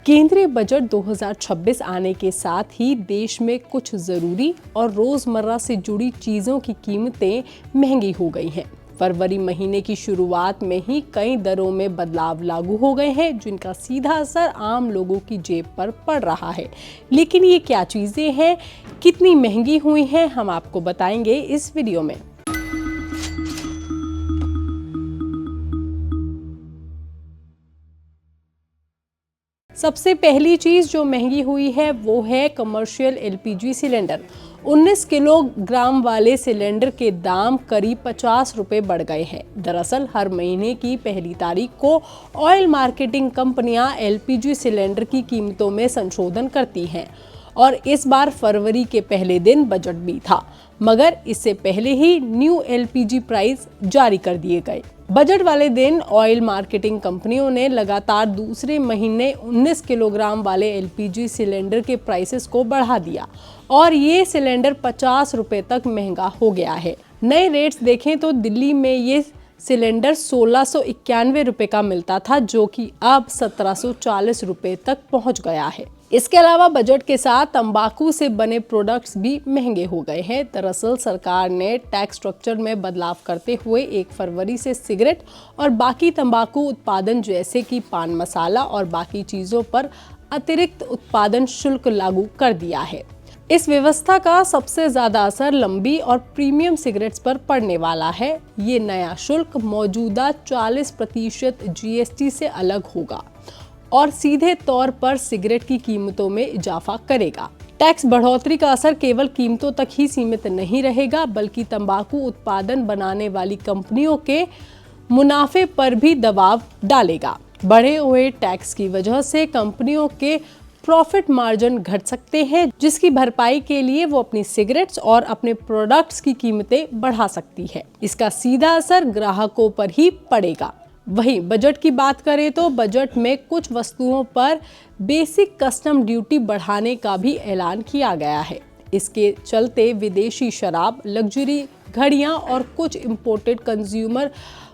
केंद्रीय बजट 2026 आने के साथ ही देश में कुछ जरूरी और रोजमर्रा से जुड़ी चीजों की कीमतें महंगी हो गई हैं। फरवरी महीने की शुरुआत में ही कई दरों में बदलाव लागू हो गए हैं, जिनका सीधा असर आम लोगों की जेब पर पड़ रहा है। लेकिन ये क्या चीजें हैं, कितनी महंगी हुई हैं, हम आपको बताएंगे इस वीडियो में। सबसे पहली चीज जो महंगी हुई है वो है कमर्शियल एलपीजी सिलेंडर। 19 किलोग्राम वाले सिलेंडर के दाम करीब 50 रुपए बढ़ गए हैं। दरअसल हर महीने की पहली तारीख को ऑयल मार्केटिंग कंपनियां एलपीजी सिलेंडर की कीमतों में संशोधन करती हैं और इस बार फरवरी के पहले दिन बजट भी था, मगर इससे पहले ही न्यू एलपीजी प्राइस जारी कर दिए गए। बजट वाले दिन ऑयल मार्केटिंग कंपनियों ने लगातार दूसरे महीने 19 किलोग्राम वाले एलपीजी सिलेंडर के प्राइसेस को बढ़ा दिया और ये सिलेंडर 50 रुपए तक महंगा हो गया है। नए रेट्स देखें तो दिल्ली में ये सिलेंडर 1691 रुपए का मिलता था, जो कि अब 1740 रुपए तक पहुंच गया है। इसके अलावा बजट के साथ तंबाकू से बने प्रोडक्ट्स भी महंगे हो गए हैं। दरअसल सरकार ने टैक्स स्ट्रक्चर में बदलाव करते हुए 1 फरवरी से सिगरेट और बाकी तंबाकू उत्पादन जैसे कि पान मसाला और बाकी चीजों पर अतिरिक्त उत्पादन शुल्क लागू कर दिया है। इस व्यवस्था का सबसे ज्यादा असर लंबी और प्रीमियम सिगरेट्स पर पड़ने वाला है। ये नया शुल्क मौजूदा 40% जीएसटी से अलग होगा और सीधे तौर पर सिगरेट की कीमतों में इजाफा करेगा। टैक्स बढ़ोतरी का असर केवल कीमतों तक ही सीमित नहीं रहेगा, बल्कि तंबाकू उत्पादन बनाने वाली कंपनियों के मुनाफे पर भी दबाव डालेगा। बढ़े हुए टैक्स की वजह से कंपनियों के प्रॉफिट मार्जिन घट सकते हैं, जिसकी भरपाई के लिए वो अपनी सिगरेट्स और अपने प्रोडक्ट्स की कीमतें बढ़ा सकती है। इसका सीधा असर ग्राहकों पर ही पड़ेगा। वहीं बजट की बात करें तो बजट में कुछ वस्तुओं पर बेसिक कस्टम ड्यूटी बढ़ाने का भी ऐलान किया गया है। इसके चलते विदेशी शराब, लग्जरी घड़ियां और कुछ इंपोर्टेड कंज्यूमर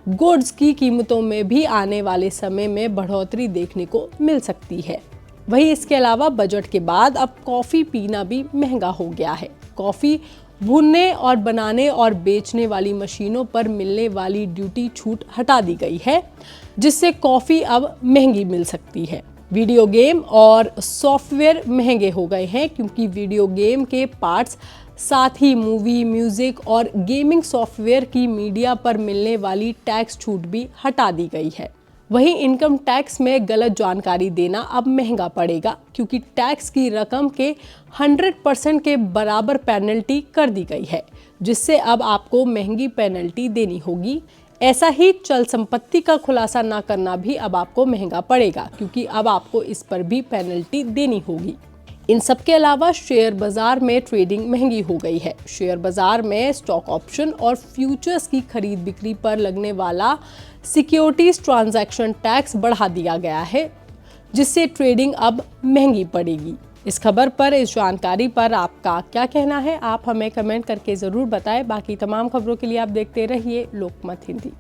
गुड्स की कीमतों में भी आने वाले समय में बढ़ोतरी देखने को मिल सकती है। वहीं इसके अलावा बजट के बाद अब कॉफ़ी पीना भी महंगा हो गया है। कॉफ़ी भूनने और बनाने और बेचने वाली मशीनों पर मिलने वाली ड्यूटी छूट हटा दी गई है, जिससे कॉफ़ी अब महंगी मिल सकती है। वीडियो गेम और सॉफ्टवेयर महंगे हो गए हैं, क्योंकि वीडियो गेम के पार्ट्स, साथ ही मूवी, म्यूजिक और गेमिंग सॉफ्टवेयर की मीडिया पर मिलने वाली टैक्स छूट भी हटा दी गई है। वहीं इनकम टैक्स में गलत जानकारी देना अब महंगा पड़ेगा, क्योंकि टैक्स की रकम के 100% के बराबर पेनल्टी कर दी गई है, जिससे अब आपको महंगी पेनल्टी देनी होगी। ऐसा ही चल संपत्ति का खुलासा ना करना भी अब आपको महंगा पड़ेगा, क्योंकि अब आपको इस पर भी पेनल्टी देनी होगी। इन सब के अलावा शेयर बाजार में ट्रेडिंग महंगी हो गई है। शेयर बाजार में स्टॉक ऑप्शन और फ्यूचर्स की खरीद बिक्री पर लगने वाला सिक्योरिटीज ट्रांजैक्शन टैक्स बढ़ा दिया गया है, जिससे ट्रेडिंग अब महंगी पड़ेगी। इस खबर पर, इस जानकारी पर आपका क्या कहना है, आप हमें कमेंट करके ज़रूर बताएं। बाकी तमाम खबरों के लिए आप देखते रहिए लोकमत हिंदी।